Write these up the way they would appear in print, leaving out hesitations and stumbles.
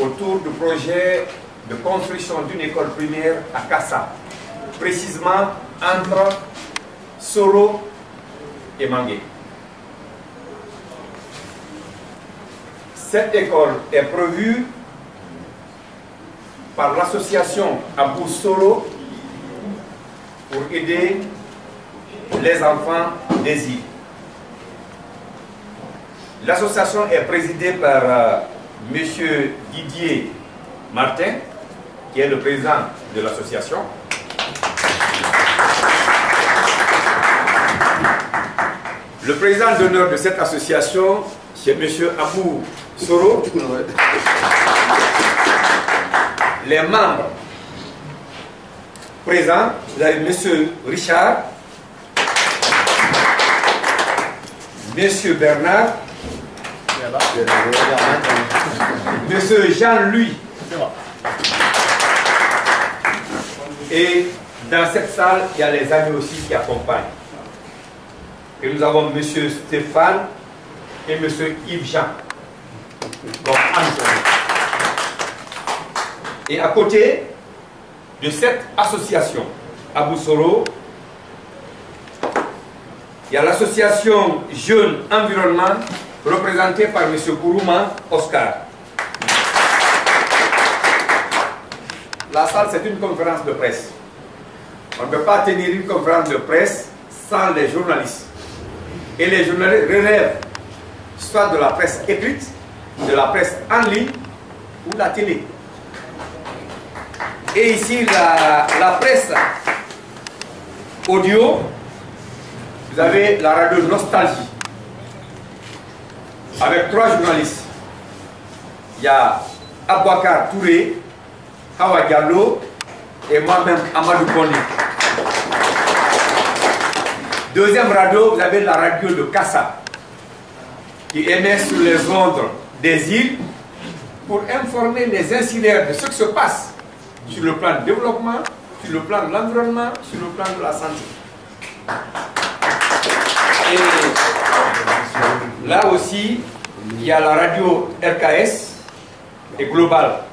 autour du projet de construction d'une école primaire à Kassa, précisément entre Soro et Mangué. Cette école est prévue par l'association Abou Soro pour aider les enfants des îles. L'association est présidée par M. Didier Martin, qui est le président de l'association. Le président d'honneur de cette association, c'est M. Abou Soro. Les membres présents, vous avez M. Richard, M. Bernard, M. Jean-Louis. Et dans cette salle, il y a les amis aussi qui accompagnent. Et nous avons M. Stéphane et M. Yves-Jean. Et à côté de cette association, Abou Soro, il y a l'association Jeunes Environnement, représentée par M. Kourouma Oscar. La salle, c'est une conférence de presse. On ne peut pas tenir une conférence de presse sans les journalistes. Et les journalistes relèvent soit de la presse écrite, de la presse en ligne ou la télé. Et ici, la presse audio, vous avez la radio Nostalgie, avec 3 journalistes. Il y a Abouakar Touré, Hawa Diallo et moi-même Amadou Koni. Deuxième radio, vous avez la radio de Kassa, qui émet sur les ondes des îles pour informer les insulaires de ce qui se passe sur le plan du développement, sur le plan de l'environnement, sur le plan de la santé. Et là aussi, il y a la radio RKS et Global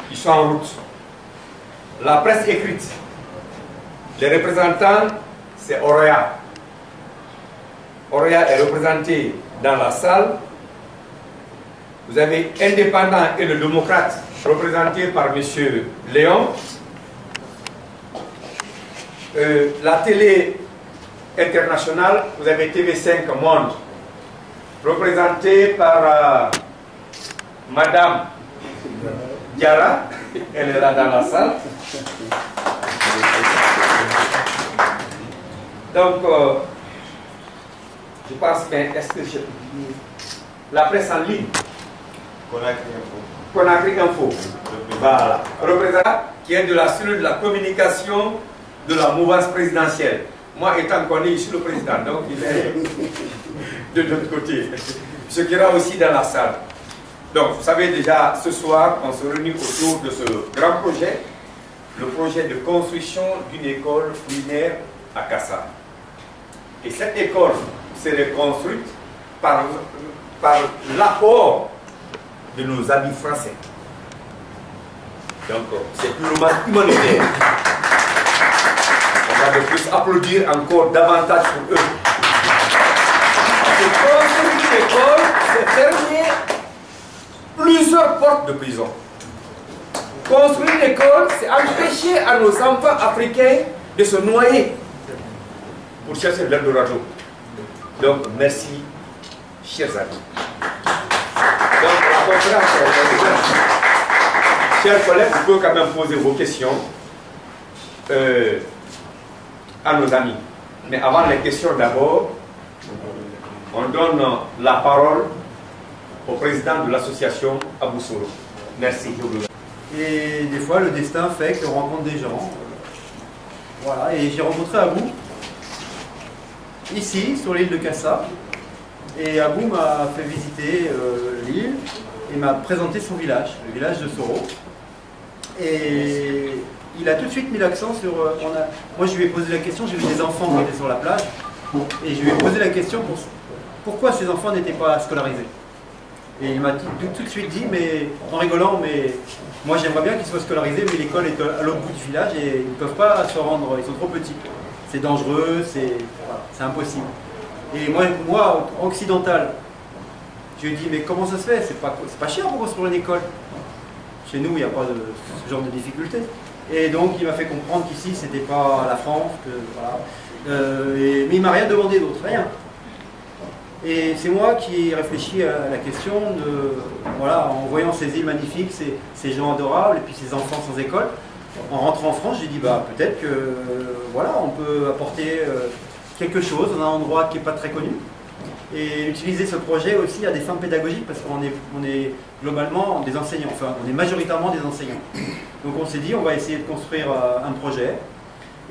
qui sont en route. La presse écrite, les représentants, c'est Orea. Orea est représenté dans la salle. Vous avez Indépendant et le Démocrate, représenté par M. Léon. La télé internationale, vous avez TV5 Monde, représentée par Madame Diara, elle est là dans la salle. Donc, je pense que, est-ce que je... La presse en ligne, Conakry Info, voilà, représentant qui est de la cellule de la communication de la mouvance présidentielle. Moi étant connu, je suis le président, donc il est de l'autre côté. Ce qui ira aussi dans la salle. Donc vous savez déjà, ce soir, on se réunit autour de ce grand projet, le projet de construction d'une école primaire à Kassa. Et cette école serait construite par l'apport de nos amis français. Donc, c'est purement humanitaire. On va de plus applaudir encore davantage pour eux. C'est construire une école, c'est fermer plusieurs portes de prison. Construire une école, c'est empêcher à nos enfants africains de se noyer pour chercher l'Eldorado. Donc, merci, chers amis. Donc, la conférence chers collègues, vous pouvez quand même poser vos questions à nos amis. Mais avant les questions d'abord, on donne la parole au président de l'association Abou Soro. Merci. Et des fois, le destin fait qu'on rencontre des gens. Voilà, et j'ai rencontré Abou ici, sur l'île de Kassa. Et Abou m'a fait visiter l'île et m'a présenté son village, le village de Soro. Et il a tout de suite mis l'accent sur... moi, je lui ai posé la question, j'ai vu des enfants qui étaient sur la plage, et je lui ai posé la question pourquoi ces enfants n'étaient pas scolarisés. Et il m'a tout de suite dit, mais en rigolant, mais moi j'aimerais bien qu'ils soient scolarisés, mais l'école est à l'autre bout du village et ils ne peuvent pas se rendre, ils sont trop petits. C'est dangereux, c'est voilà, impossible. Et moi, occidental, je lui ai dit, mais comment ça se fait? C'est pas cher pour construire une école. Chez nous, il n'y a pas ce genre de difficultés. Et donc il m'a fait comprendre qu'ici, c'était pas la France, que, voilà. Mais il m'a rien demandé d'autre, rien. Et c'est moi qui ai réfléchi à la question de, voilà, en voyant ces îles magnifiques, ces gens adorables, et puis ces enfants sans école. En rentrant en France, j'ai dit, bah, peut-être que, voilà, on peut apporter quelque chose dans un endroit qui n'est pas très connu. Et utiliser ce projet aussi à des fins pédagogiques, parce qu'on est globalement des enseignants, enfin, on est majoritairement des enseignants. Donc on s'est dit, on va essayer de construire un projet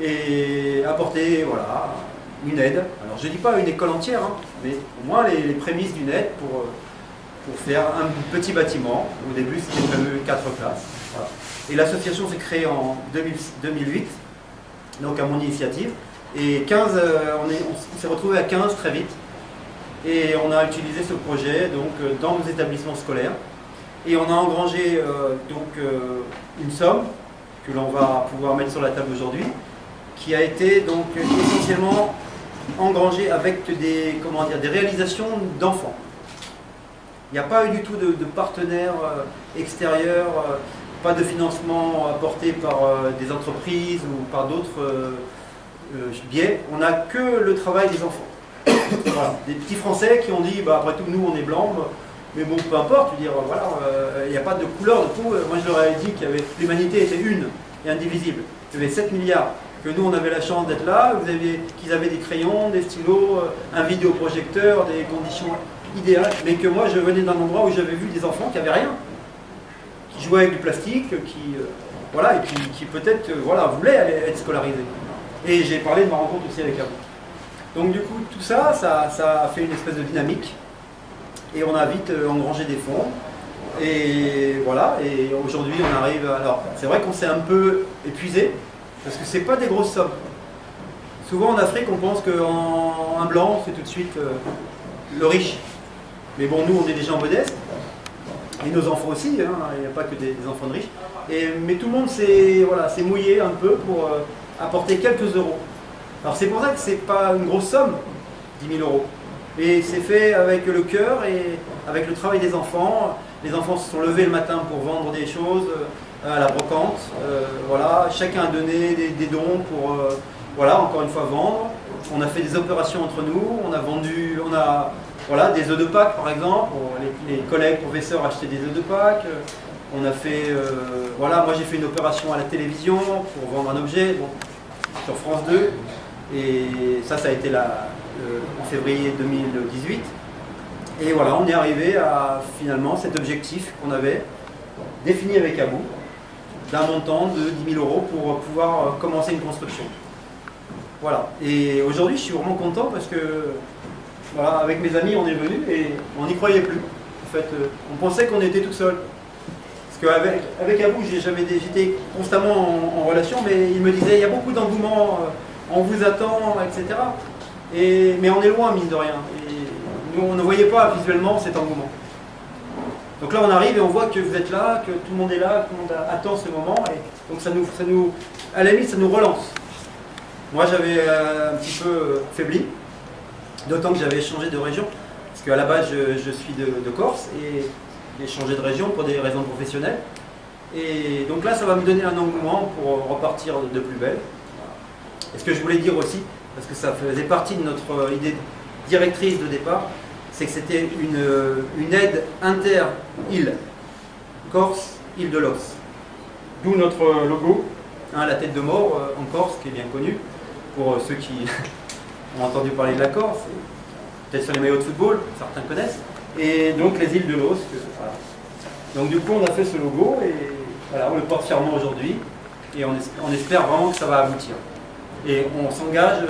et apporter, voilà, une aide. Alors je ne dis pas une école entière, hein, mais au moins les prémices d'une aide pour faire un petit bâtiment. Au début c'était prévu 4 classes. Voilà. Et l'association s'est créée en 2008, donc à mon initiative. Et 15, on s'est retrouvé à 15 très vite. Et on a utilisé ce projet donc, dans nos établissements scolaires. Et on a engrangé une somme que l'on va pouvoir mettre sur la table aujourd'hui, qui a été donc essentiellement engrangée avec des réalisations d'enfants. Il n'y a pas eu du tout de partenaires extérieurs, pas de financement apporté par des entreprises ou par d'autres biais. On n'a que le travail des enfants. Voilà. Des petits Français qui ont dit, bah, après tout, nous on est blancs, mais bon, peu importe, je veux dire, voilà, il n'y a pas de couleur de peau. Moi je leur ai dit que l'humanité était une et indivisible. Il y avait 7 milliards, que nous on avait la chance d'être là, qu'ils avaient des crayons, des stylos, un vidéoprojecteur, des conditions idéales, mais que moi je venais d'un endroit où j'avais vu des enfants qui n'avaient rien, qui jouaient avec du plastique, voilà, et qui peut-être voilà, voulaient être scolarisés. Et j'ai parlé de ma rencontre aussi avec Abou. Donc du coup, tout ça, ça a fait une espèce de dynamique. Et on a vite engrangé des fonds. Et voilà, et aujourd'hui on arrive... Alors, c'est vrai qu'on s'est un peu épuisé, parce que c'est pas des grosses sommes. Souvent en Afrique, on pense qu'un blanc, c'est tout de suite le riche. Mais bon, nous, on est des gens modestes. Et nos enfants aussi, hein, il n'y a pas que des enfants de riches. Mais tout le monde s'est mouillé un peu pour apporter quelques euros. Alors c'est pour ça que c'est pas une grosse somme, 10 000 euros. Et c'est fait avec le cœur et avec le travail des enfants. Les enfants se sont levés le matin pour vendre des choses à la brocante. Voilà, chacun a donné des dons pour, voilà, encore une fois vendre. On a fait des opérations entre nous. On a vendu, voilà, des œufs de Pâques par exemple. Les collègues professeurs achetaient des œufs de Pâques. On a fait, voilà, moi j'ai fait une opération à la télévision pour vendre un objet, bon, sur France 2. Et ça a été en février 2018. Et voilà, on est arrivé à finalement cet objectif qu'on avait défini avec Abou, d'un montant de 10 000 euros pour pouvoir commencer une construction. Voilà. Et aujourd'hui, je suis vraiment content parce que, voilà, avec mes amis, on est venus et on n'y croyait plus. En fait, on pensait qu'on était tout seul. Parce qu'avec Abou, j'étais constamment en relation, mais il me disait, il y a beaucoup d'engouement. On vous attend, etc. Mais on est loin, mine de rien. Et nous, on ne voyait pas visuellement cet engouement. Donc là, on arrive et on voit que vous êtes là, que tout le monde est là, que tout le monde attend ce moment. Et donc à la limite, ça nous relance. Moi, j'avais un petit peu faibli, d'autant que j'avais changé de région. Parce qu'à la base, je suis de Corse et j'ai changé de région pour des raisons professionnelles. Et donc là, ça va me donner un engouement pour repartir de plus belle. Et ce que je voulais dire aussi, parce que ça faisait partie de notre idée directrice de départ, c'est que c'était une aide inter-île, Corse, île de Los. D'où notre logo, hein, la tête de mort en Corse, qui est bien connue, pour ceux qui ont entendu parler de la Corse, peut-être sur les maillots de football, certains connaissent, et donc les îles de Los. Voilà. Donc du coup, on a fait ce logo, et voilà, on le porte fièrement aujourd'hui, et on espère vraiment que ça va aboutir. Et on s'engage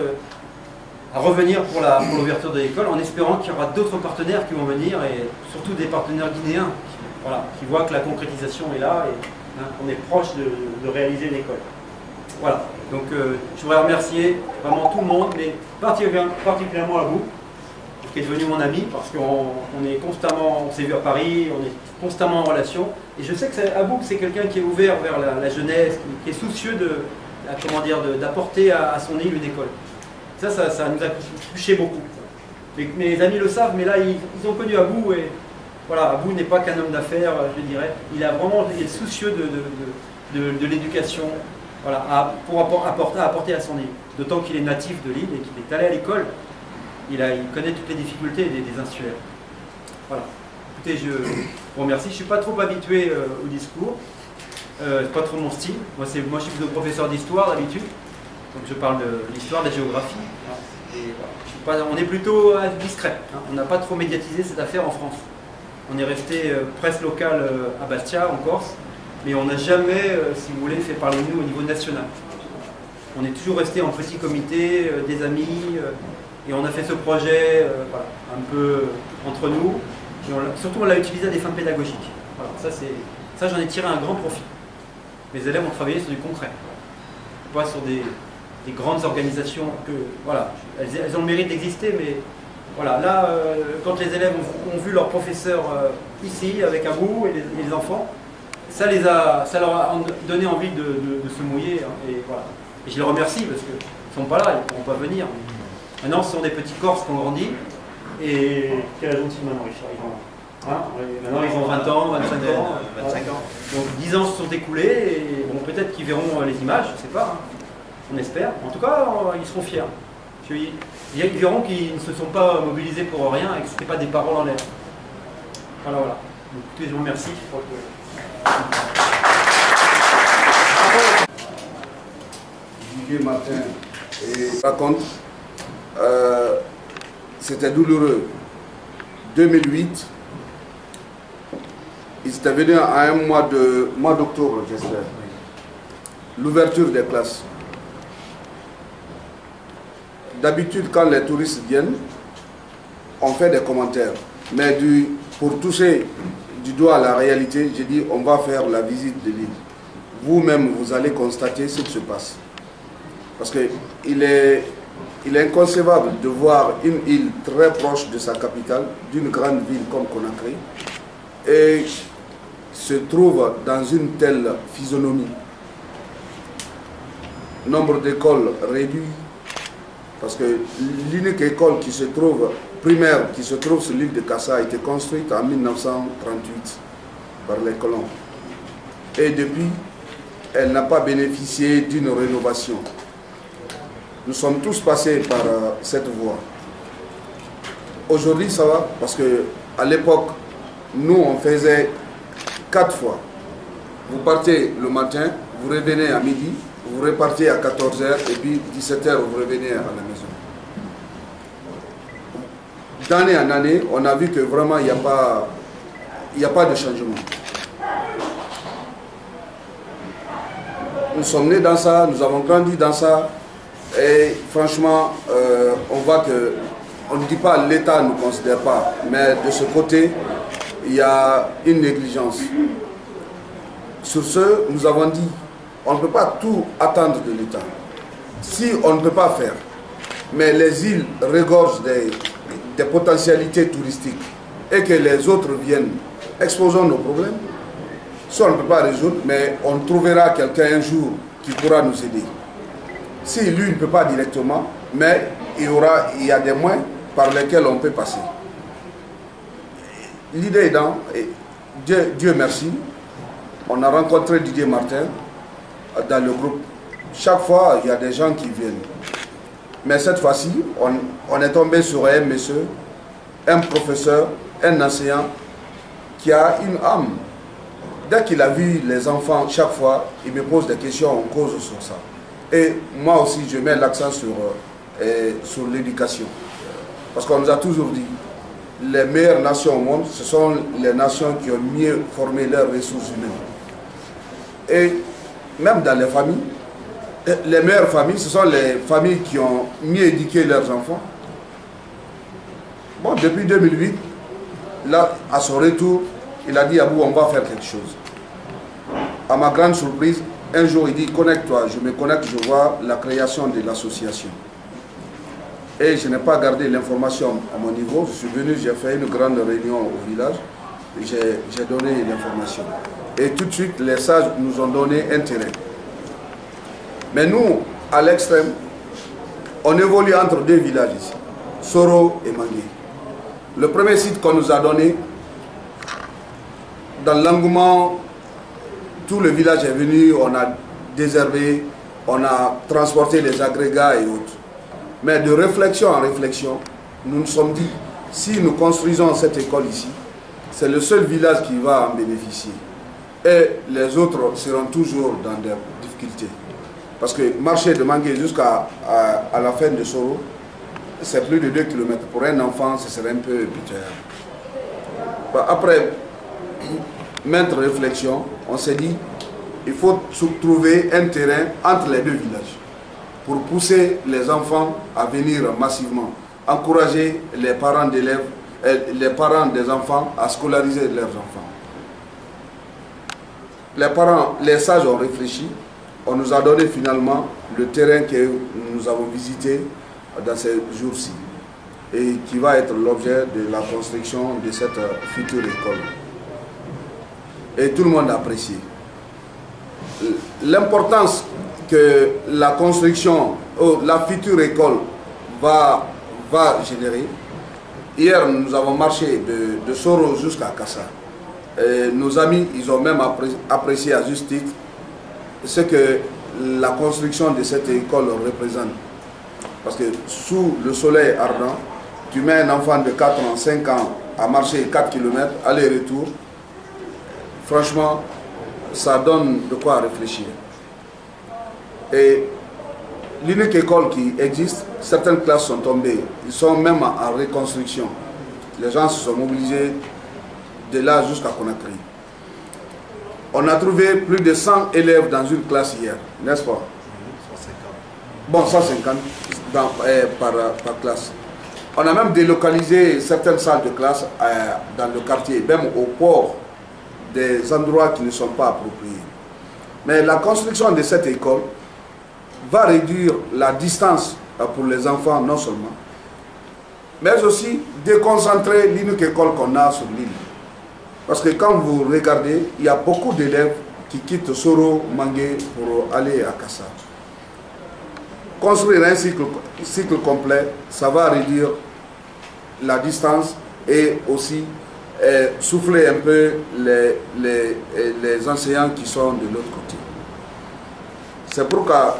à revenir pour l'ouverture de l'école en espérant qu'il y aura d'autres partenaires qui vont venir et surtout des partenaires guinéens qui voient que la concrétisation est là et on est proche de réaliser une école. Voilà, donc je voudrais remercier vraiment tout le monde, mais particulièrement à vous qui est devenu mon ami, parce qu'on s'est vu à Paris, on est constamment en relation. Et je sais que Abou, c'est quelqu'un qui est ouvert vers la jeunesse, qui est soucieux d'apporter à son île une école. Ça nous a touché beaucoup. Mes amis le savent, mais là, ils ont connu Abou, et voilà, Abou n'est pas qu'un homme d'affaires, je dirais. Il est soucieux de l'éducation, voilà, pour apporter à son île. D'autant qu'il est natif de l'île et qu'il est allé à l'école. Il connaît toutes les difficultés des insulaires. Voilà. Écoutez, je vous remercie. Je ne suis pas trop habitué au discours. C'est pas trop mon style. Moi, je suis plutôt professeur d'histoire d'habitude. Donc je parle de l'histoire, de la géographie. Et, voilà, on est plutôt discret. Hein. On n'a pas trop médiatisé cette affaire en France. On est resté presse locale à Bastia, en Corse. Mais on n'a jamais, si vous voulez, fait parler de nous au niveau national. On est toujours resté en petit comité, des amis. Et on a fait ce projet voilà, un peu entre nous. Surtout, on l'a utilisé à des fins pédagogiques. Voilà, ça, j'en ai tiré un grand profit. Mes élèves ont travaillé sur du concret. Pas sur des grandes organisations que, voilà, elles ont le mérite d'exister, mais voilà, là, quand les élèves ont vu leur professeur ici, avec Abou et les enfants, ça leur a donné envie de se mouiller. Hein, et, voilà. Et je les remercie parce qu'ils ne sont pas là, ils ne pourront pas venir. Maintenant, ce sont des petits Corses qui ont grandi. Et quel âge ont-ils maintenant, Richard? Maintenant, ils ont 20 ans, 25 ans. 25 ans. Donc 10 ans se sont écoulés et bon, peut-être qu'ils verront les images, je ne sais pas. Hein. On espère. En tout cas, ils seront fiers. Ils verront qu'ils ne se sont pas mobilisés pour rien et que ce n'était pas des paroles en l'air. Voilà, voilà. Donc, écoutez, je vous remercie. Didier Martin et raconte, c'était douloureux. 2008, il s'était venu à un mois d'octobre, j'espère. L'ouverture des classes. D'habitude, quand les touristes viennent, on fait des commentaires. Mais pour toucher du doigt à la réalité, j'ai dit on va faire la visite de l'île. Vous-même, vous allez constater ce qui se passe. Parce qu'il est inconcevable de voir une île très proche de sa capitale, d'une grande ville comme Conakry, et se trouve dans une telle physionomie. Nombre d'écoles réduit, parce que l'unique école qui se trouve, primaire, qui se trouve sur l'île de Kassa a été construite en 1938 par les colons. Et depuis, elle n'a pas bénéficié d'une rénovation. Nous sommes tous passés par cette voie. Aujourd'hui, ça va, parce qu'à l'époque, nous, on faisait 4 fois. Vous partez le matin, vous revenez à midi, vous repartez à 14h, et puis 17h, vous revenez à la maison. D'année en année, on a vu que vraiment, il n'y a pas de changement. Nous sommes nés dans ça, nous avons grandi dans ça, et franchement, on voit que, on ne dit pas l'État ne nous considère pas, mais de ce côté, il y a une négligence. Sur ce, nous avons dit, on ne peut pas tout attendre de l'État. Si on ne peut pas faire, mais les îles regorgent des potentialités touristiques et que les autres viennent, exposons nos problèmes. Soit on ne peut pas résoudre, mais on trouvera quelqu'un un jour qui pourra nous aider. Si lui ne peut pas directement, mais il y a des moyens par lesquels on peut passer. L'idée est dans, Dieu merci, on a rencontré Didier Martin dans le groupe. Chaque fois, il y a des gens qui viennent. Mais cette fois-ci, on est tombé sur un monsieur, un professeur, un enseignant qui a une âme. Dès qu'il a vu les enfants, chaque fois, il me pose des questions, on cause sur ça. Et moi aussi, je mets l'accent sur l'éducation. Parce qu'on nous a toujours dit, les meilleures nations au monde, ce sont les nations qui ont mieux formé leurs ressources humaines. Et même dans les familles, les meilleures familles, ce sont les familles qui ont mieux éduqué leurs enfants. Bon, depuis 2008, là, à son retour, il a dit à Abou, on va faire quelque chose. À ma grande surprise, un jour, il dit, connecte-toi. Je me connecte, je vois la création de l'association. Et je n'ai pas gardé l'information à mon niveau. Je suis venu, j'ai fait une grande réunion au village. J'ai donné l'information. Et tout de suite, les sages nous ont donné un terrain. Mais nous, à l'extrême, on évolue entre deux villages ici, Soro et Mangué. Le premier site qu'on nous a donné, dans l'engouement, tout le village est venu, on a désherbé, on a transporté les agrégats et autres. Mais de réflexion en réflexion, nous nous sommes dit, si nous construisons cette école ici, c'est le seul village qui va en bénéficier. Et les autres seront toujours dans des difficultés. Parce que marcher de Mangué jusqu'à la fin de Soro, c'est plus de 2 km. Pour un enfant, ce serait un peu pitoyable. Après maintes réflexions, on s'est dit il faut trouver un terrain entre les deux villages pour pousser les enfants à venir massivement, encourager les parents d'élèves, les parents des enfants à scolariser leurs enfants. Les parents, les sages ont réfléchi, on nous a donné finalement le terrain que nous avons visité dans ces jours-ci et qui va être l'objet de la construction de cette future école. Et tout le monde a apprécié. L'importance que la construction, la future école va générer. Hier, nous avons marché de Soro jusqu'à Kassa. Et nos amis, ils ont même apprécié à juste titre ce que la construction de cette école représente. Parce que sous le soleil ardent, tu mets un enfant de 4 ans, 5 ans à marcher 4 km, aller-retour. Franchement, ça donne de quoi réfléchir. Et l'unique école qui existe, certaines classes sont tombées. Ils sont même en reconstruction. Les gens se sont mobilisés de là jusqu'à Conakry. On a trouvé plus de 100 élèves dans une classe hier, n'est-ce pas? 150. Bon, 150 par classe. On a même délocalisé certaines salles de classe dans le quartier, même au port, des endroits qui ne sont pas appropriés. Mais la construction de cette école va réduire la distance pour les enfants, non seulement, mais aussi déconcentrer l'unique école qu'on a sur l'île. Parce que quand vous regardez, il y a beaucoup d'élèves qui quittent Soro, Mangué pour aller à Kassa. Construire un cycle complet, ça va réduire la distance et aussi souffler un peu les enseignants qui sont de l'autre côté. C'est pourquoi,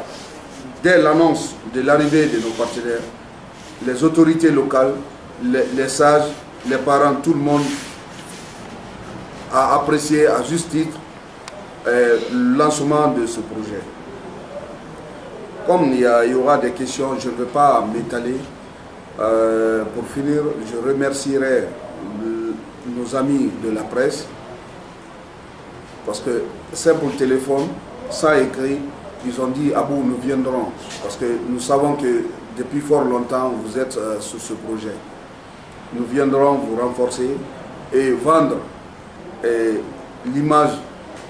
dès l'annonce de l'arrivée de nos partenaires, les autorités locales, les sages, les parents, tout le monde a apprécié à juste titre le lancement de ce projet. Comme il y aura des questions, je ne veux pas m'étaler. Pour finir, je remercierai nos amis de la presse parce que simple téléphone, sans écrit, ils ont dit Abou, nous viendrons parce que nous savons que depuis fort longtemps vous êtes sur ce projet. Nous viendrons vous renforcer et vendre l'image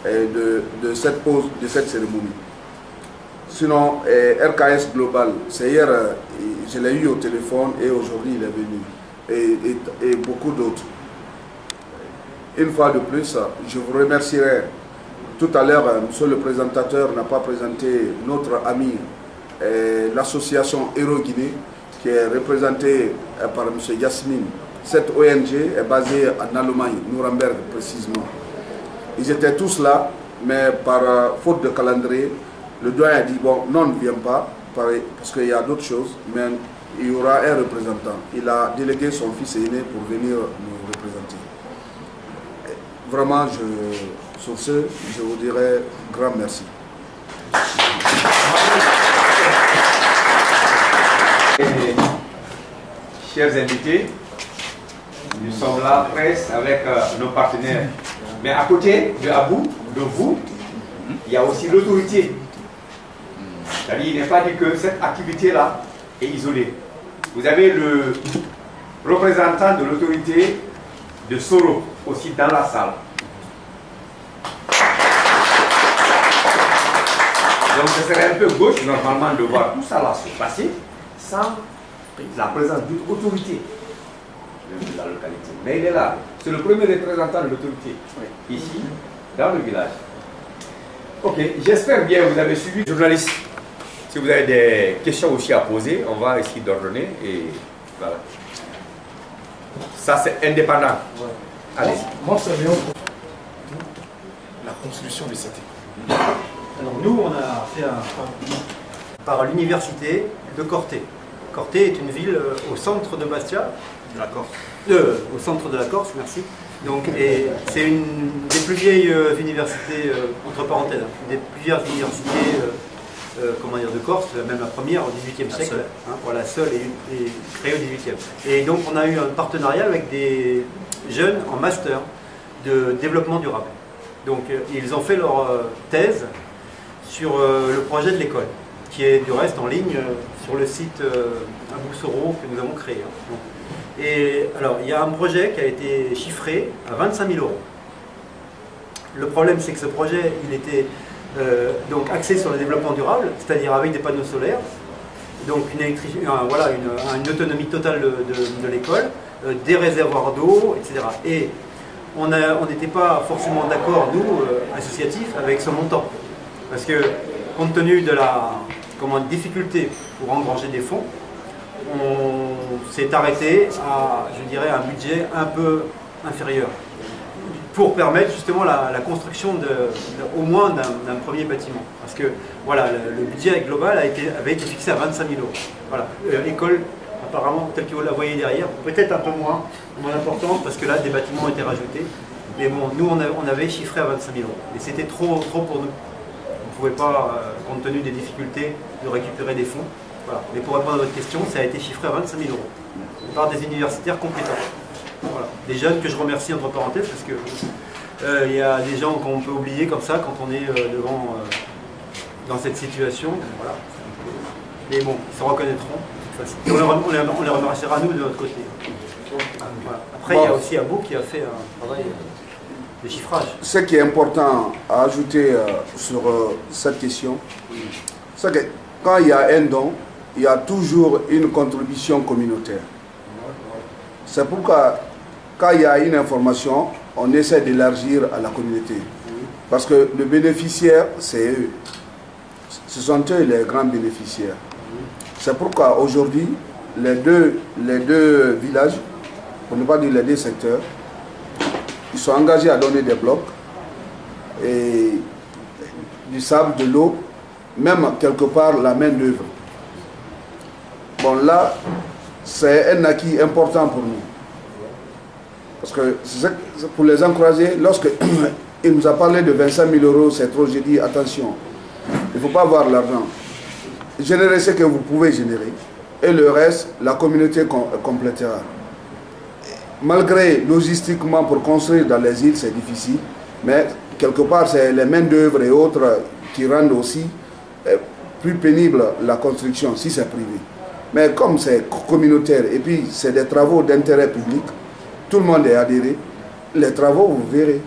de cette pause, de cette cérémonie. Sinon, RKS Global, c'est hier, je l'ai eu au téléphone et aujourd'hui il est venu. Et beaucoup d'autres. Une fois de plus, je vous remercierai. Tout à l'heure, monsieur le présentateur n'a pas présenté notre ami, l'association Héros Guinée, qui est représentée par monsieur Yasmine. Cette ONG est basée en Allemagne, Nuremberg précisément. Ils étaient tous là, mais par faute de calendrier, le doyen a dit, bon, non, ne vient pas, parce qu'il y a d'autres choses, mais il y aura un représentant. Il a délégué son fils aîné pour venir nous représenter. Vraiment, sur ce, je vous dirai grand merci. Chers invités, nous sommes là, presse, avec nos partenaires. Mais à côté de Abou, de vous, il y a aussi l'autorité. C'est-à-dire, il n'est pas dit que cette activité-là est isolée. Vous avez le représentant de l'autorité de Soro aussi dans la salle. Donc ce serait un peu gauche normalement de voir tout ça là se passer sans la présence d'une autorité de la localité. Mais il est là. C'est le premier représentant de l'autorité ici, dans le village. Ok, j'espère bien que vous avez suivi. Journalistes, si vous avez des questions aussi à poser, on va essayer d'ordonner et voilà. Ça, c'est indépendant. Ouais. Allez. Moi, c'est bien la construction de cette école. Alors nous, on a fait par l'université de Corté. Corté est une ville au centre de Bastia. De la Corse. Au centre de la Corse, merci. Donc, et c'est une des plus vieilles universités, entre parenthèses, une des plus vieilles universités comment dire, de Corse, même la première au XVIIIe siècle, hein, pour la seule et créée au XVIIIe. Et donc on a eu un partenariat avec des jeunes en master de développement durable. Donc ils ont fait leur thèse sur le projet de l'école, qui est du reste en ligne sur le site Abou-Soro que nous avons créé. Hein. Et alors il y a un projet qui a été chiffré à 25 000 €. Le problème c'est que ce projet il était donc axé sur le développement durable, c'est-à-dire avec des panneaux solaires, donc une autonomie totale de l'école, des réservoirs d'eau, etc. Et on n'était pas forcément d'accord, nous, associatifs, avec ce montant. Parce que, compte tenu de la difficulté pour engranger des fonds, on s'est arrêté à, je dirais, un budget un peu inférieur, pour permettre justement la construction au moins d'un premier bâtiment. Parce que voilà, le budget global avait été fixé à 25 000 €. Voilà. L'école, apparemment, telle que vous la voyez derrière, peut-être un peu moins importante, parce que là, des bâtiments ont été rajoutés. Mais bon, nous, on avait chiffré à 25 000 €. Et c'était trop pour nous. On ne pouvait pas, compte tenu des difficultés, de récupérer des fonds. Voilà. Mais pour répondre à votre question, ça a été chiffré à 25 000 € par des universitaires compétents. Voilà. Des jeunes que je remercie entre parenthèses parce que il y a des gens qu'on peut oublier comme ça quand on est dans cette situation. Voilà. Mais bon, ils se reconnaîtront de toute façon. On les remerciera nous de notre côté. Voilà. Après, il y a aussi Abou qui a fait un travail de chiffrage. Ce qui est important à ajouter sur cette question, c'est que quand il y a un don, il y a toujours une contribution communautaire. C'est pourquoi, quand il y a une information, on essaie d'élargir à la communauté. Parce que le bénéficiaire, c'est eux. Ce sont eux les grands bénéficiaires. C'est pourquoi aujourd'hui, les deux villages, pour ne pas dire les deux secteurs, ils sont engagés à donner des blocs, et du sable, de l'eau, même quelque part la main d'œuvre. Bon là, c'est un acquis important pour nous. Parce que pour les encourager, lorsqu'il nous a parlé de 25 000 €, c'est trop, j'ai dit attention, il ne faut pas avoir l'argent. Générez ce que vous pouvez générer et le reste, la communauté complétera. Malgré logistiquement pour construire dans les îles, c'est difficile, mais quelque part, c'est les mains d'œuvre et autres qui rendent aussi plus pénible la construction si c'est privé. Mais comme c'est communautaire et puis c'est des travaux d'intérêt public, tout le monde est adhéré, les travaux, vous verrez.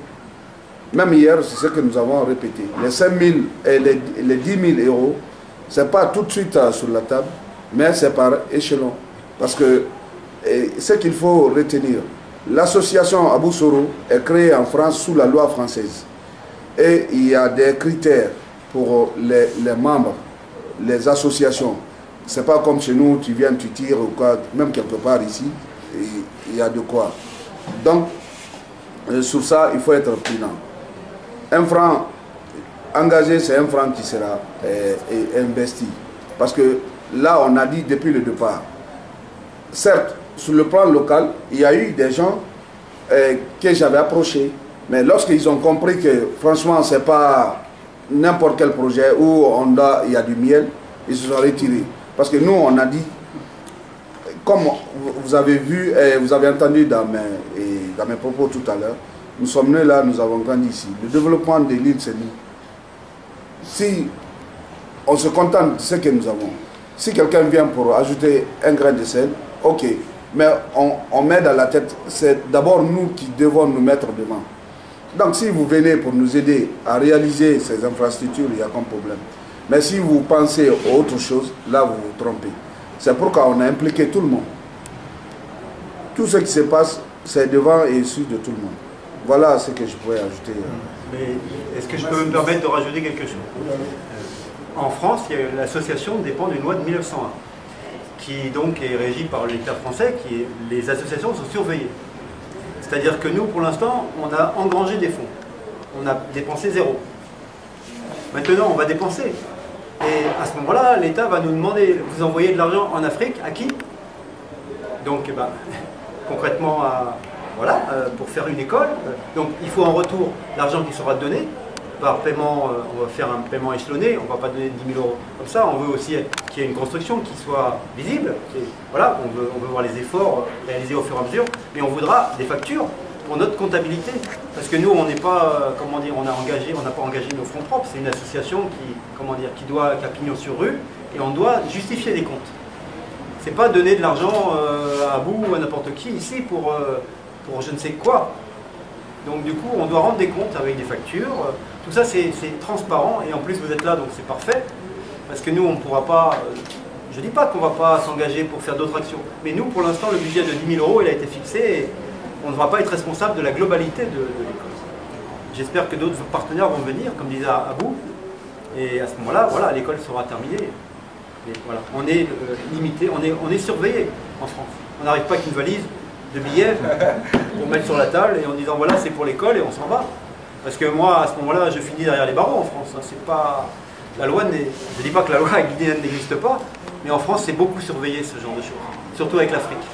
Même hier, c'est ce que nous avons répété. Les 5 000 et les 10 000 €, ce n'est pas tout de suite sur la table, mais c'est par échelon. Parce que ce qu'il faut retenir, l'association Abou-Soro est créée en France sous la loi française. Et il y a des critères pour les membres, les associations. Ce n'est pas comme chez nous, tu viens, tu tires, ou quoi, même quelque part ici, il y a de quoi. Donc, sur ça, il faut être prudent. Un franc engagé, c'est un franc qui sera investi. Parce que là, on a dit depuis le départ, certes, sur le plan local, il y a eu des gens que j'avais approchés, mais lorsqu'ils ont compris que, franchement, ce n'est pas n'importe quel projet où il y a du miel, ils se sont retirés. Parce que nous, on a dit, comme vous avez vu et vous avez entendu dans mes propos tout à l'heure, nous sommes nés là, nous avons grandi ici. Le développement de l'île, c'est nous. Si on se contente de ce que nous avons, si quelqu'un vient pour ajouter un grain de sel, ok, mais on met dans la tête, c'est d'abord nous qui devons nous mettre devant. Donc si vous venez pour nous aider à réaliser ces infrastructures, il n'y a aucun problème. Mais si vous pensez à autre chose, là vous vous trompez. C'est pourquoi on a impliqué tout le monde. Tout ce qui se passe, c'est devant et issu de tout le monde. Voilà ce que je pourrais ajouter. Mais est-ce que je peux me permettre de rajouter quelque chose? En France, l'association dépend d'une loi de 1901, qui donc est régie par l'État français, les associations sont surveillées. C'est-à-dire que nous, pour l'instant, on a engrangé des fonds. On a dépensé 0. Maintenant, on va dépenser. Et à ce moment-là, l'État va nous demander, vous envoyez de l'argent en Afrique, à qui? Donc, concrètement, pour faire une école. Donc, il faut en retour l'argent qui sera donné. Par paiement, on va faire un paiement échelonné, on ne va pas donner 10 000 € comme ça. On veut aussi qu'il y ait une construction qui soit visible. Et voilà, on veut voir les efforts réalisés au fur et à mesure. Mais on voudra des factures pour notre comptabilité. Parce que nous, on n'est pas, comment dire, on n'a pas engagé nos fonds propres. C'est une association qui a pignon sur rue et on doit justifier des comptes. C'est pas donner de l'argent à bout ou à n'importe qui ici pour je ne sais quoi. Donc du coup, on doit rendre des comptes avec des factures. Tout ça, c'est transparent. Et en plus, vous êtes là, donc c'est parfait. Parce que nous, on ne pourra pas... je ne dis pas qu'on ne va pas s'engager pour faire d'autres actions. Mais nous, pour l'instant, le budget de 10 000 €, il a été fixé. Et on ne va pas être responsable de la globalité de l'école. J'espère que d'autres partenaires vont venir, comme disait Abou. Et à ce moment-là, voilà, l'école sera terminée. Et voilà, on est limité, on est surveillé en France. On n'arrive pas avec une valise de billets pour mettre sur la table et en disant voilà c'est pour l'école et on s'en va. Parce que moi à ce moment-là je finis derrière les barreaux en France. C'est pas la loi je ne dis pas que la loi guinéenne n'existe pas, mais en France c'est beaucoup surveillé ce genre de choses, surtout avec l'Afrique.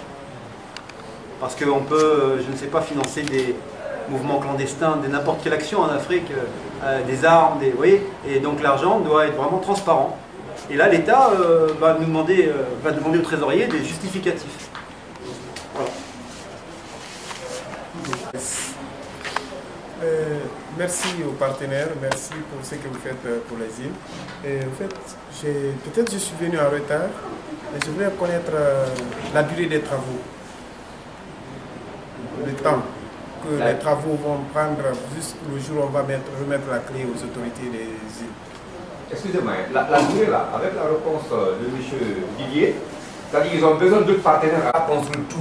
Parce qu'on peut, je ne sais pas, financer des mouvements clandestins, de n'importe quelle action en Afrique, des armes, vous voyez, et donc l'argent doit être vraiment transparent. Et là l'État va demander au trésorier des justificatifs. Voilà. Merci aux partenaires, merci pour ce que vous faites pour les îles. Et en fait, peut-être je suis venu en retard, mais je voulais connaître la durée des travaux, le temps que les travaux vont prendre jusqu'au jour où on va remettre la clé aux autorités des îles. Excusez-moi, la durée là, avec la réponse de M. Didier, c'est-à-dire qu'ils ont besoin d'autres partenaires à construire tout.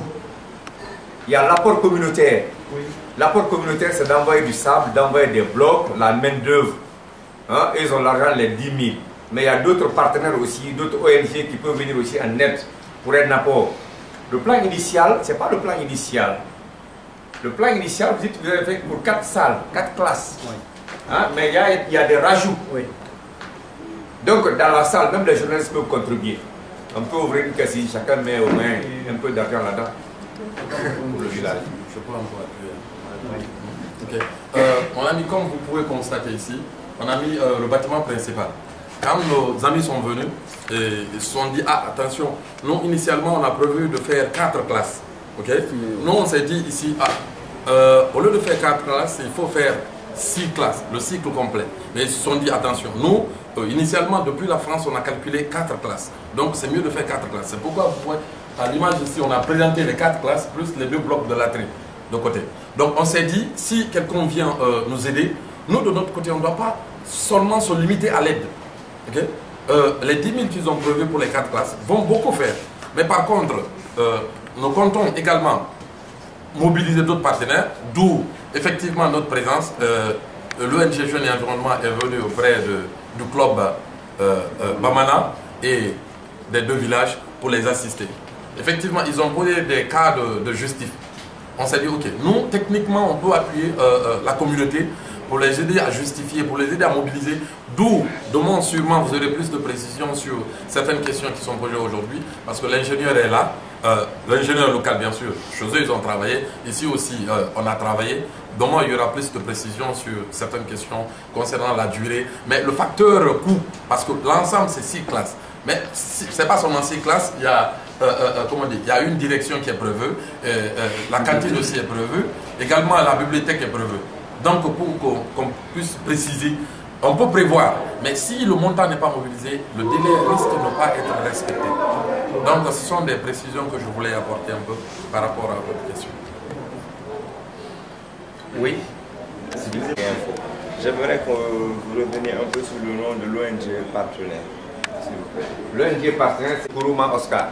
Il y a l'apport communautaire. Oui. L'apport communautaire, c'est d'envoyer du sable, d'envoyer des blocs, la main-d'œuvre. Hein? Ils ont l'argent, les 10 000. Mais il y a d'autres partenaires aussi, d'autres ONG qui peuvent venir aussi en aide pour un apport. Le plan initial, ce n'est pas le plan initial. Le plan initial, vous dites que vous avez fait pour 4 salles, 4 classes. Oui. Hein? Mais il y a des rajouts. Oui. Donc, dans la salle, même les journalistes peuvent contribuer. On peut ouvrir une caisse, chacun met au moins un peu d'argent là-dedans. Pour le village. Je peux encore appuyer. On a mis, comme vous pouvez constater ici, on a mis le bâtiment principal. Quand nos amis sont venus, ils se sont dit, ah attention, nous initialement on a prévu de faire 4 classes. Okay? Nous on s'est dit ici, au lieu de faire 4 classes, il faut faire 6 classes, le cycle complet. Mais ils se sont dit, attention, nous, initialement depuis la France, on a calculé 4 classes. Donc c'est mieux de faire 4 classes. C'est pourquoi vous pouvez... À l'image ici, on a présenté les 4 classes plus les 2 blocs de latrines de côté. Donc on s'est dit, si quelqu'un vient nous aider, nous de notre côté, on ne doit pas seulement se limiter à l'aide. Okay? Les 10 000 qu'ils ont prévus pour les 4 classes vont beaucoup faire. Mais par contre, nous comptons également mobiliser d'autres partenaires, d'où effectivement notre présence. L'ONG Jeunes et Environnement est venu auprès du club Bamana et des 2 villages pour les assister. Effectivement, ils ont posé des cas de justice. On s'est dit, ok, nous, techniquement, on peut appuyer la communauté pour les aider à justifier, pour les aider à mobiliser. D'où, demain, sûrement, vous aurez plus de précisions sur certaines questions qui sont posées aujourd'hui, parce que l'ingénieur est là, l'ingénieur local, bien sûr, chez eux, ils ont travaillé. Ici aussi, on a travaillé. Demain, il y aura plus de précisions sur certaines questions concernant la durée. Mais le facteur coût, parce que l'ensemble, c'est 6 classes. Mais ce n'est pas seulement 6 classes, il y a, il y a une direction qui est prévue, la cantine aussi est prévue, également la bibliothèque est prévue. Donc pour qu'on puisse préciser, on peut prévoir, mais si le montant n'est pas mobilisé, le délai risque de ne pas être respecté. Donc ce sont des précisions que je voulais apporter un peu par rapport à votre question. Oui. J'aimerais que vous reveniez un peu sur le nom de l'ONG partenaire. L'ONG partenaire, c'est Kourouma Oscar.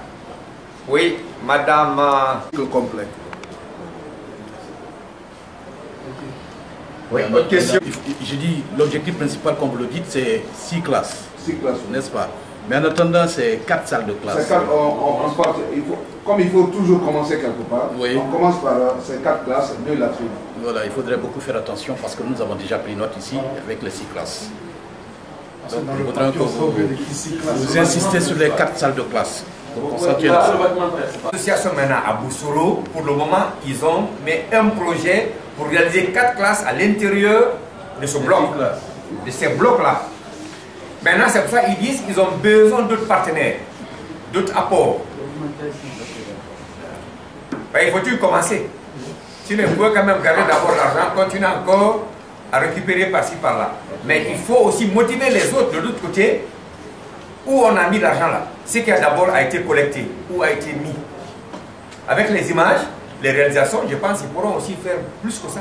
Oui, madame. Complet. Oui, autre question. Je dis, l'objectif principal, comme vous le dites, c'est 6 classes. 6 classes. N'est-ce pas? Mais en attendant, c'est 4 salles de classe. Comme il faut toujours commencer quelque part, oui. On commence par ces 4 classes, 2 là-dessus. Voilà, il faudrait beaucoup faire attention parce que nous avons déjà pris note ici avec les 6 classes. Donc, il faudrait que vous insistez sur les 4 salles de classe. L'association maintenant à Boussoro, pour le moment, ils ont mis un projet pour réaliser 4 classes à l'intérieur de ce bloc, de ces blocs-là. Maintenant, c'est pour ça qu'ils disent qu'ils ont besoin d'autres partenaires, d'autres apports. Il faut-il commencer? Sinon, il faut quand même garder d'abord l'argent, continuer encore à récupérer par-ci, par-là. Mais il faut aussi motiver les autres de l'autre côté où on a mis l'argent là. Ce qui a d'abord été collecté, où a été mis. Avec les images, les réalisations, je pense qu'ils pourront aussi faire plus que ça.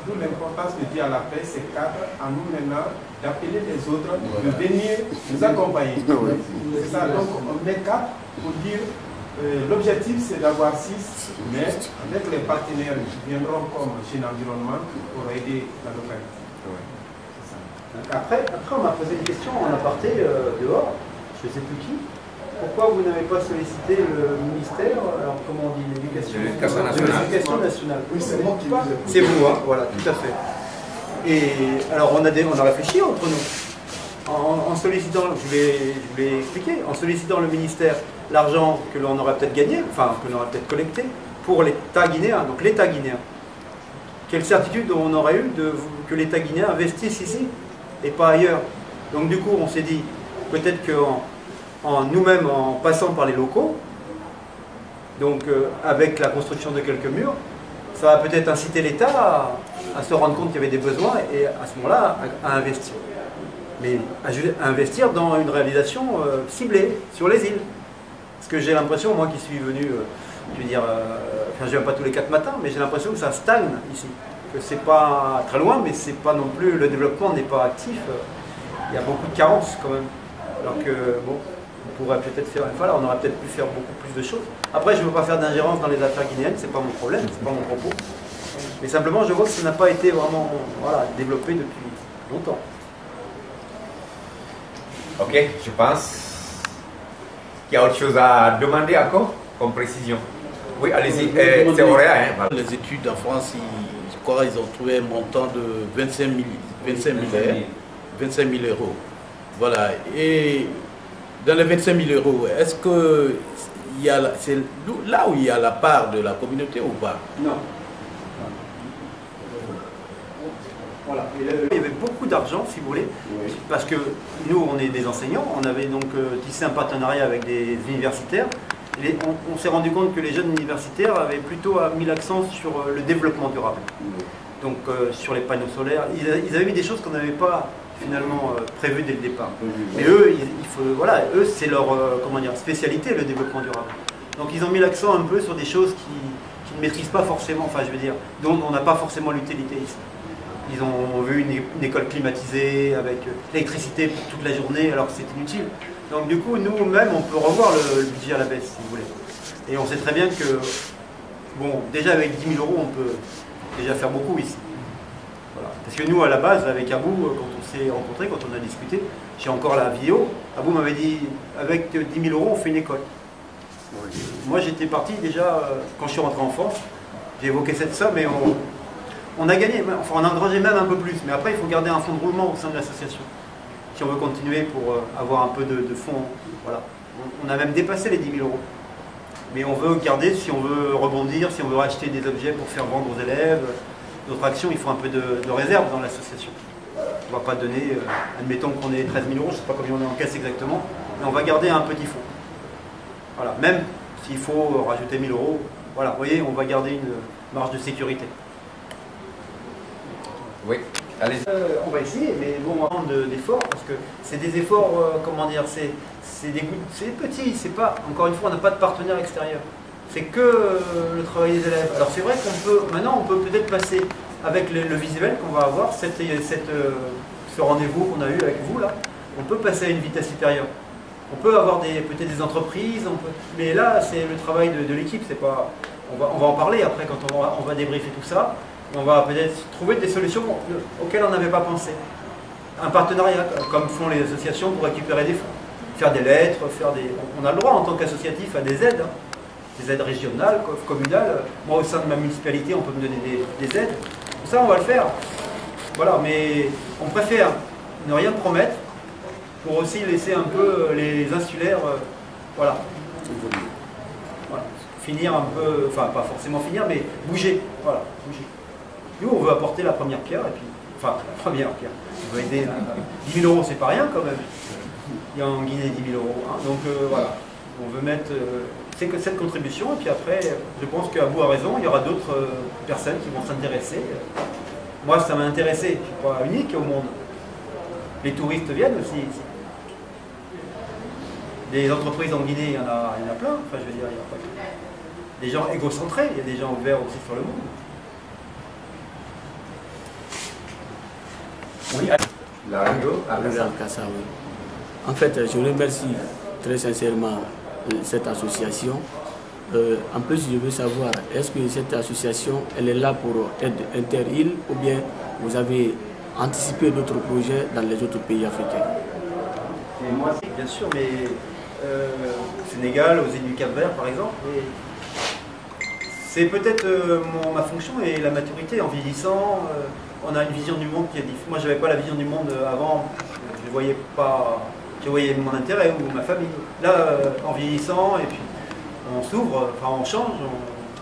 D'où l'importance de dire à la presse, c'est à nous maintenant d'appeler les autres, de venir nous accompagner. C'est ça, donc on met 4 pour dire, l'objectif c'est d'avoir 6, mais avec les partenaires qui viendront comme chez l'environnement pour aider la localité. Après, on m'a posé une question en aparté dehors, je ne sais plus qui. Pourquoi vous n'avez pas sollicité le ministère, alors comment on dit, l'éducation nationale? Oui, c'est moi qui vous ai C'est vous, hein, voilà, tout à fait. Et alors on a réfléchi entre nous, en sollicitant, je vais expliquer, en sollicitant le ministère l'argent que l'on aurait peut-être gagné, enfin que l'on aurait peut-être collecté, pour l'État guinéen, donc l'État guinéen. Quelle certitude on aurait eu que l'État guinéen investisse ici et pas ailleurs? Donc du coup on s'est dit, peut-être qu'en nous-mêmes, en passant par les locaux, donc avec la construction de quelques murs, ça va peut-être inciter l'État à se rendre compte qu'il y avait des besoins et à ce moment-là à investir. Mais à investir dans une réalisation ciblée sur les îles. Parce que j'ai l'impression, moi qui suis venu, je veux dire, enfin je viens pas tous les 4 matins, mais j'ai l'impression que ça stagne ici. Que c'est pas très loin, mais c'est pas non plus, le développement n'est pas actif. Il y a beaucoup de carences quand même. Alors que, bon, on pourrait peut-être faire, voilà, on aurait peut-être pu faire beaucoup plus de choses. Après, je ne veux pas faire d'ingérence dans les affaires guinéennes, c'est pas mon problème, c'est pas mon propos. Mais simplement, je vois que ça n'a pas été vraiment, voilà, développé depuis longtemps. Ok, je pense qu'il y a autre chose à demander encore comme précision. Oui, allez-y, c'est vrai. Hein. Les études en France, je crois qu'ils ont trouvé un montant de 25 000 euros. Voilà. Et dans les 25 000 euros, est-ce que c'est là où il y a la part de la communauté ou pas? Non. Voilà. Il y avait beaucoup d'argent, si vous voulez, parce que nous, on est des enseignants, on avait donc tissé un partenariat avec des universitaires. On s'est rendu compte que les jeunes universitaires avaient plutôt mis l'accent sur le développement durable. Donc sur les panneaux solaires, ils avaient mis des choses qu'on n'avait pas finalement prévues dès le départ. Mais eux, voilà, eux c'est leur comment dire, spécialité, le développement durable. Donc ils ont mis l'accent un peu sur des choses qu'ils ne maîtrisent pas forcément, enfin je veux dire, dont on n'a pas forcément l'utilité ici. Ils ont vu une école climatisée avec l'électricité pour toute la journée alors que c'est inutile. Donc du coup, nous-mêmes, on peut revoir le budget à la baisse, si vous voulez. Et on sait très bien que, bon, déjà avec 10 000 euros, on peut déjà faire beaucoup ici. Voilà. Parce que nous, à la base, avec Abou, quand on s'est rencontrés, quand on a discuté, j'ai encore la vidéo, Abou m'avait dit, avec 10 000 euros, on fait une école. Moi, j'étais parti déjà, quand je suis rentré en France, j'ai évoqué cette somme et on a gagné, enfin on a engrangé même un peu plus, mais après il faut garder un fonds de roulement au sein de l'association. Si on veut continuer pour avoir un peu de fonds, voilà. On a même dépassé les 10 000 euros. Mais on veut garder, si on veut rebondir, si on veut acheter des objets pour faire vendre aux élèves, d'autres actions, il faut un peu de réserve dans l'association. On ne va pas donner, admettons qu'on ait 13 000 euros, je ne sais pas combien on est en caisse exactement, mais on va garder un petit fonds. Voilà, même s'il faut rajouter 1 000 euros, voilà, vous voyez, on va garder une marge de sécurité. Oui, allez-y. On va essayer, mais bon, on va prendre d'efforts parce que c'est des efforts, comment dire, c'est petit, c'est pas, encore une fois, on n'a pas de partenaire extérieur. C'est que le travail des élèves. Alors c'est vrai qu'on peut, maintenant on peut peut-être passer avec le visuel qu'on va avoir, ce rendez-vous qu'on a eu avec vous là, on peut passer à une vitesse supérieure. On peut avoir peut-être des entreprises, mais là c'est le travail de l'équipe, c'est pas. On va en parler après quand on va débriefer tout ça. Et on va peut-être trouver des solutions auxquelles on n'avait pas pensé. Un partenariat, comme font les associations pour récupérer des fonds. Faire des lettres, on a le droit en tant qu'associatif à des aides, des aides régionales, communales. Moi au sein de ma municipalité, on peut me donner des aides. Tout ça on va le faire. Voilà, mais on préfère ne rien promettre pour aussi laisser un peu les insulaires, voilà. Finir un peu, enfin pas forcément finir, mais bouger, voilà, bouger. Nous, on veut apporter la première pierre, et puis, enfin, la première pierre, on veut aider, 10 000 €, c'est pas rien quand même. Il y a en Guinée 10 000 €, hein. Donc voilà, on veut mettre c'est que cette contribution, et puis après, je pense qu'Abou a raison, il y aura d'autres personnes qui vont s'intéresser. Moi, ça m'a intéressé, je ne suis pas unique au monde. Les touristes viennent aussi ici. Des entreprises en Guinée, il y en a plein, enfin je veux dire, il y a pas des gens égocentrés, il y a des gens ouverts aussi sur le monde. Oui, la radio, en fait, je remercie très sincèrement cette association. En plus, je veux savoir, est-ce que cette association, elle est là pour aide inter-îles ou bien vous avez anticipé d'autres projets dans les autres pays africains? Et moi, bien sûr, mais au Sénégal, aux îles du Cap-Vert par exemple. C'est peut-être ma fonction et la maturité en vieillissant. On a une vision du monde qui est différente. Moi, je n'avais pas la vision du monde avant. Je ne voyais pas. Je voyais mon intérêt ou ma famille. Là, en vieillissant, et puis on s'ouvre, enfin on change,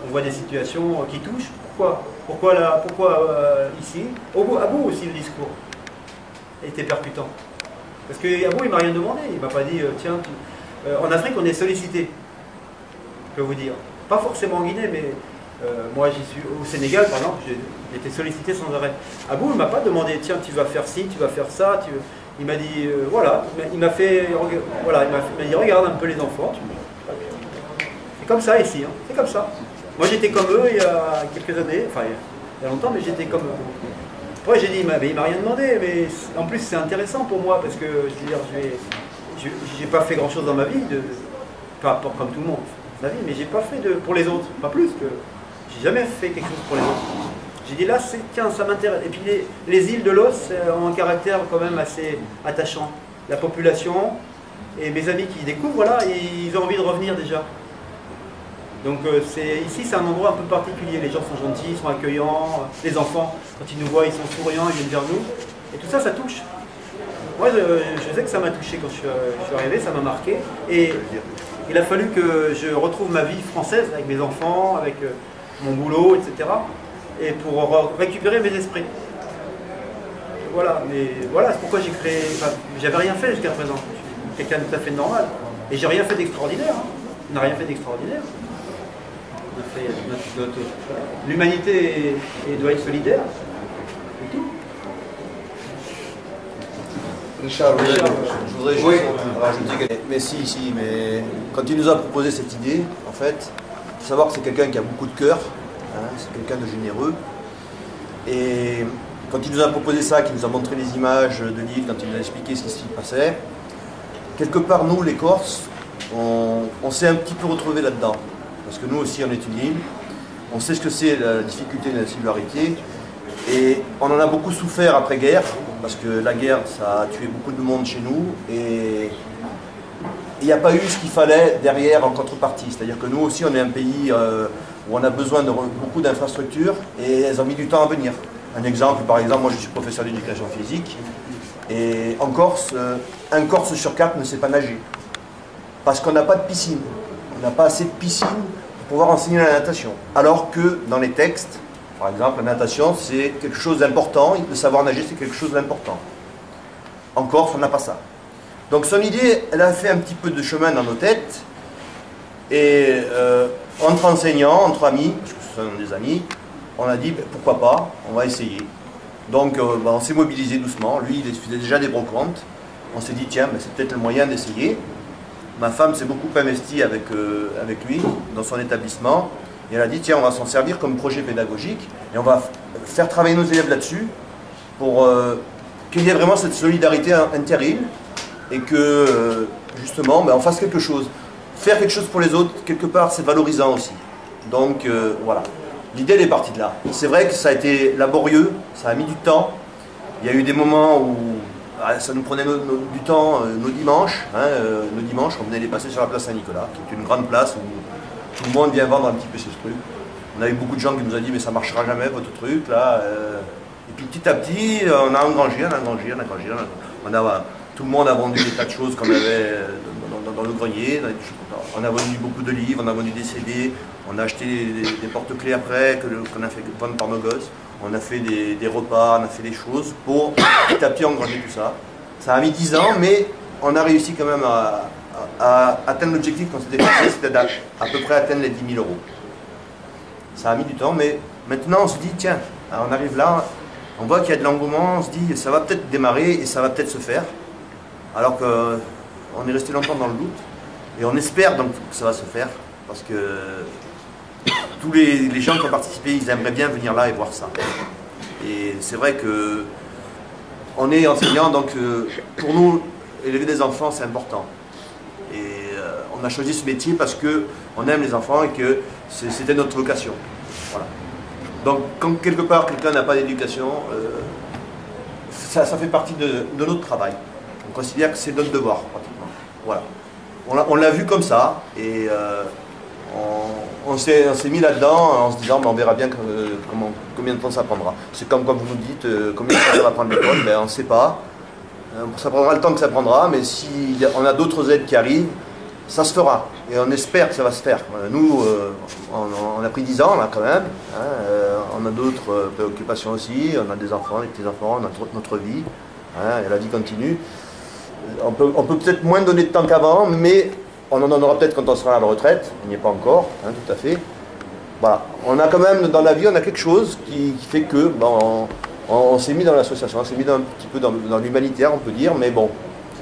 on voit des situations qui touchent. Pourquoi là? Pourquoi ici? Abou aussi, le discours était percutant. Parce que Abou, il m'a rien demandé. Il m'a pas dit, tiens, en Afrique, on est sollicité. Je peux vous dire. Pas forcément en Guinée, mais moi, j'y suis au Sénégal, par exemple, j'ai été sollicité sans arrêt. Abou, il m'a pas demandé, tiens, tu vas faire ci, tu vas faire ça. Il m'a dit, voilà. Il m'a fait, voilà, il m'a dit, regarde un peu les enfants. C'est comme ça ici, hein. C'est comme ça. Moi, j'étais comme eux il y a quelques années, enfin, il y a longtemps, mais j'étais comme eux. Après, j'ai dit, il m'a rien demandé, mais en plus, c'est intéressant pour moi, parce que, je veux dire, j'ai pas fait grand-chose dans ma vie, pas comme tout le monde, ma vie, mais j'ai pas fait pour les autres, pas plus que, j'ai jamais fait quelque chose pour les autres. J'ai dit, là, tiens, ça m'intéresse. Et puis, les îles de l'Os ont un caractère quand même assez attachant. La population et mes amis qui découvrent, voilà, ils ont envie de revenir déjà. Donc ici c'est un endroit un peu particulier, les gens sont gentils, ils sont accueillants, les enfants quand ils nous voient ils sont souriants, ils viennent vers nous, et tout ça, ça touche. Moi je sais que ça m'a touché quand je suis arrivé, ça m'a marqué, et il a fallu que je retrouve ma vie française avec mes enfants, avec mon boulot, etc. Et pour récupérer mes esprits. Voilà, mais voilà, c'est pourquoi j'ai créé, enfin, j'avais rien fait jusqu'à présent, je suis quelqu'un de tout à fait normal, et j'ai rien fait d'extraordinaire, hein. On n'a rien fait d'extraordinaire. L'humanité doit être solidaire. C'est tout. Richard, je voudrais juste rajouter mais mais quand il nous a proposé cette idée, en fait, il faut savoir que c'est quelqu'un qui a beaucoup de cœur, hein, c'est quelqu'un de généreux. Et quand il nous a proposé ça, qu'il nous a montré les images de l'île, quand il nous a expliqué ce qui s'y passait, quelque part, nous, les Corses, on s'est un petit peu retrouvés là-dedans. Parce que nous aussi, on est une île, on sait ce que c'est la difficulté de la singularité, et on en a beaucoup souffert après-guerre, parce que la guerre, ça a tué beaucoup de monde chez nous, et il n'y a pas eu ce qu'il fallait derrière en contrepartie. C'est-à-dire que nous aussi, on est un pays où on a besoin de beaucoup d'infrastructures, et elles ont mis du temps à venir. Un exemple, par exemple, moi je suis professeur d'éducation physique, et en Corse, un Corse sur 4 ne sait pas nager, parce qu'on n'a pas de piscine. On n'a pas assez de piscine pour pouvoir enseigner la natation. Alors que dans les textes, par exemple, la natation, c'est quelque chose d'important. Le savoir nager, c'est quelque chose d'important. En Corse, on n'a pas ça. Donc son idée, elle a fait un petit peu de chemin dans nos têtes. Et entre enseignants, entre amis, parce que ce sont des amis, on a dit, ben, pourquoi pas, on va essayer. Donc on s'est mobilisé doucement. Lui, il faisait déjà des brocantes. On s'est dit, tiens, ben, c'est peut-être le moyen d'essayer. Ma femme s'est beaucoup investie avec lui dans son établissement et elle a dit tiens, on va s'en servir comme projet pédagogique et on va faire travailler nos élèves là-dessus pour qu'il y ait vraiment cette solidarité inter-îles et que justement on fasse quelque chose. Faire quelque chose pour les autres, quelque part, c'est valorisant aussi. Donc voilà, l'idée elle est partie de là. C'est vrai que ça a été laborieux, ça a mis du temps. Il y a eu des moments où ça nous prenait du temps, nos dimanches. Nos dimanches, on venait les passer sur la place Saint-Nicolas, qui est une grande place où tout le monde vient vendre un petit peu ses trucs. On a eu beaucoup de gens qui nous ont dit mais ça marchera jamais votre truc là. Et puis petit à petit, on a engrangé. Tout le monde a vendu des tas de choses qu'on avait dans le grenier. On a vendu beaucoup de livres, on a vendu des CD, on a acheté des porte-clés après qu'on a fait vendre par nos gosses. On a fait des repas, on a fait des choses pour petit à petit engranger tout ça. Ça a mis 10 ans, mais on a réussi quand même à atteindre l'objectif qu'on s'était fixé, c'était à peu près atteindre les 10 000 €. Ça a mis du temps, mais maintenant on se dit, tiens, on arrive là, on voit qu'il y a de l'engouement, on se dit, ça va peut-être démarrer et ça va peut-être se faire. Alors qu'on est resté longtemps dans le doute, et on espère donc que ça va se faire, parce que tous les gens qui ont participé, ils aimeraient bien venir là et voir ça. Et c'est vrai que on est enseignant, donc pour nous, élever des enfants, c'est important. Et on a choisi ce métier parce qu'on aime les enfants et que c'était notre vocation. Voilà. Donc quand quelque part quelqu'un n'a pas d'éducation, ça fait partie de notre travail. On considère que c'est notre devoir, pratiquement. Voilà. On l'a vu comme ça, et on s'est mis là-dedans en se disant, on verra bien combien de temps ça prendra. C'est comme quand vous nous dites combien de temps ça va prendre l'école, on ne sait pas. Ça prendra le temps que ça prendra, mais si on a d'autres aides qui arrivent, ça se fera. Et on espère que ça va se faire. Nous, on a pris 10 ans là quand même. On a d'autres préoccupations aussi. On a des enfants, des petits-enfants, on a notre vie. Et la vie continue. On peut peut-être moins donner de temps qu'avant, mais on en aura peut-être quand on sera à la retraite. On n'y est pas encore, tout à fait. Voilà. On a quand même, dans la vie, on a quelque chose qui fait que on s'est mis dans l'association, on s'est mis un petit peu dans l'humanitaire, on peut dire, mais bon,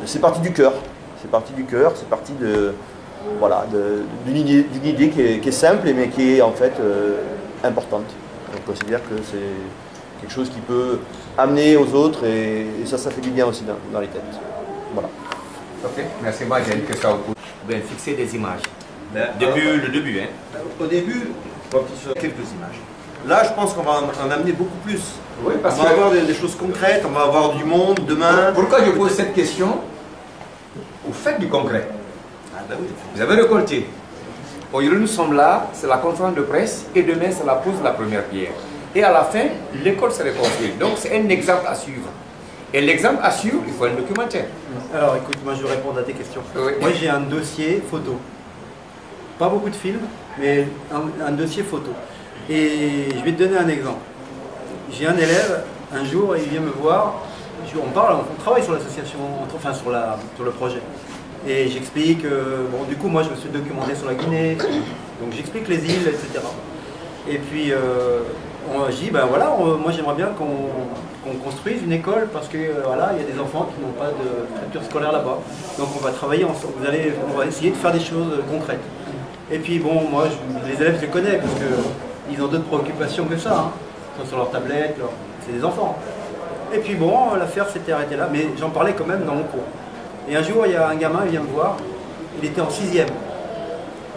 c'est parti du cœur. C'est parti du cœur, c'est parti d'une idée qui est simple, mais qui est en fait importante. On considère que c'est quelque chose qui peut amener aux autres, et ça fait du bien aussi dans les têtes. Voilà. Ok, merci. Moi, j'ai une question à vous. Ben, fixer des images. Depuis le début, Au début, quelques images. Là, je pense qu'on va en amener beaucoup plus. Oui, parce on va avoir des choses concrètes, on va avoir du monde demain. Pourquoi je pose cette question? Vous faites du concret. Oui. Vous avez récolté. Aujourd'hui, nous sommes là, c'est la conférence de presse, et demain, c'est la pose de la première pierre. Et à la fin, l'école se reconstruit. Donc, c'est un exemple à suivre. Et l'exemple à suivre, il faut un documentaire. Alors écoute, moi je vais répondre à tes questions. Oui. Moi j'ai un dossier photo. Pas beaucoup de films, mais un dossier photo. Et je vais te donner un exemple. J'ai un élève, un jour, il vient me voir, on travaille sur l'association, enfin sur le projet. Et j'explique, bon du coup moi je me suis documenté sur la Guinée, donc j'explique les îles, etc. Et puis je dis, ben voilà, moi j'aimerais bien qu'on construise une école parce que voilà, il y a des enfants qui n'ont pas de structure scolaire là-bas. Donc on va travailler ensemble, on va essayer de faire des choses concrètes. Et puis bon, moi les élèves je les connais parce qu'ils ont d'autres préoccupations que ça. Ils sont sur leur tablette, c'est des enfants. Et puis bon, l'affaire s'était arrêtée là, mais j'en parlais quand même dans mon cours. Et un jour, il y a un gamin, il vient me voir, il était en 6e.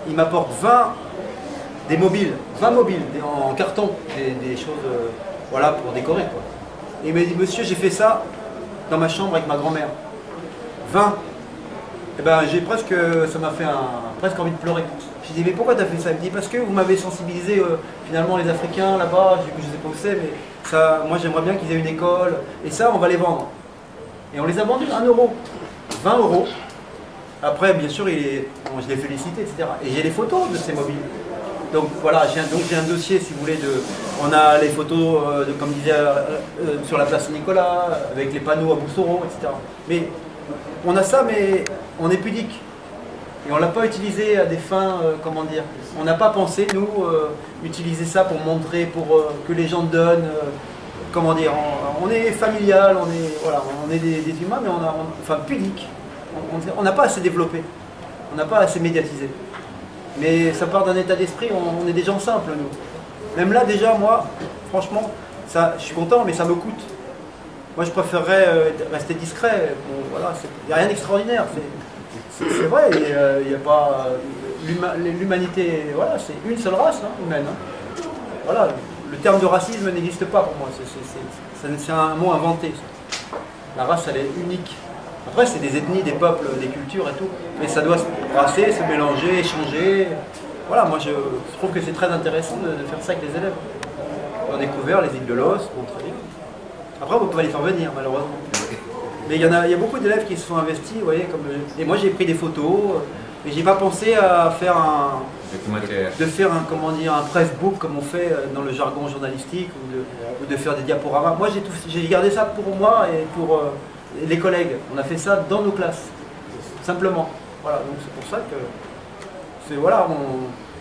Il m'apporte 20 mobiles en carton, des choses voilà, pour décorer, quoi. Et il m'a dit, monsieur, j'ai fait ça dans ma chambre avec ma grand-mère. 20. Et ben, ça m'a fait presque envie de pleurer. J'ai dit, mais pourquoi tu as fait ça? Il me dit, parce que vous m'avez sensibilisé finalement les Africains là-bas, je ne sais pas où c'est, mais ça, moi j'aimerais bien qu'ils aient une école, et ça, on va les vendre. Et on les a vendus 1 €, 20 €. Après, bien sûr, je l'ai félicité, etc. Et j'ai les photos de ces mobiles. Donc voilà, j'ai un dossier, si vous voulez, on a les photos, comme disait, sur la place Saint-Nicolas, avec les panneaux à Boussoro, etc. Mais on a ça, mais on est pudique. Et on ne l'a pas utilisé à des fins, comment dire, on n'a pas pensé, nous, utiliser ça pour montrer, pour que les gens donnent, comment dire, on est familial, on est des humains, mais enfin pudique. On n'a pas assez développé, on n'a pas assez médiatisé. Mais ça part d'un état d'esprit, on est des gens simples, nous. Même là, déjà, moi, franchement, je suis content, mais ça me coûte. Moi, je préférerais rester discret. Bon, voilà, il n'y a rien d'extraordinaire. C'est vrai, il n'y a pas... L'humanité, voilà, c'est une seule race humaine. Hein. Voilà, le terme de racisme n'existe pas pour moi. C'est un mot inventé. Ça. La race, elle est unique. Après, c'est des ethnies, des peuples, des cultures et tout. Mais ça doit se brasser, se mélanger, échanger. Voilà, moi, je trouve que c'est très intéressant de faire ça avec les élèves. On a découvert les îles de l'Os, Montreuil. Après, on ne peut pas les faire venir, malheureusement. Mais il y a beaucoup d'élèves qui se sont investis, vous voyez, et moi j'ai pris des photos, et j'ai pas pensé à faire un comment dire, un pressbook comme on fait dans le jargon journalistique, ou de faire des diaporamas. Moi j'ai gardé ça pour moi et pour les collègues. On a fait ça dans nos classes, simplement. Voilà, donc c'est pour ça que voilà,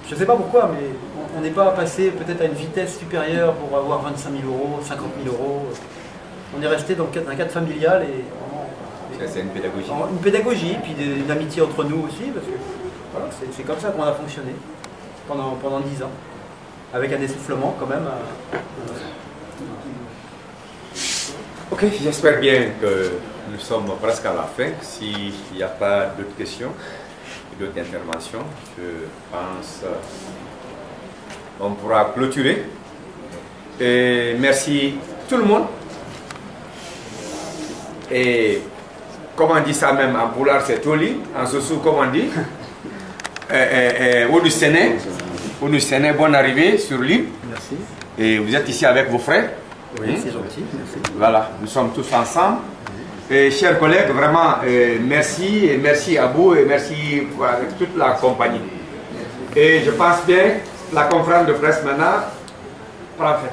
je sais pas pourquoi, mais on n'est pas passé peut-être à une vitesse supérieure pour avoir 25 000 euros, 50 000 euros. On est resté dans un cadre familial et c'est une pédagogie. Une pédagogie, puis une amitié entre nous aussi, parce que voilà, c'est comme ça qu'on a fonctionné pendant 10 ans, avec un essoufflement quand même. Ok, j'espère bien que nous sommes presque à la fin. S'il n'y a pas d'autres questions, d'autres interventions, je pense qu'on pourra clôturer. Et merci tout le monde. Et comment on dit ça même en poulard, c'est Toli, en Sossou, comment on dit Au du Séné, bonne arrivée sur l'île. Merci. Et vous êtes ici avec vos frères. Oui, c'est gentil, merci. Voilà, nous sommes tous ensemble. Et chers collègues, vraiment, merci, et merci à vous, et merci à toute la compagnie. Et je pense bien, la conférence de presse maintenant prend fin.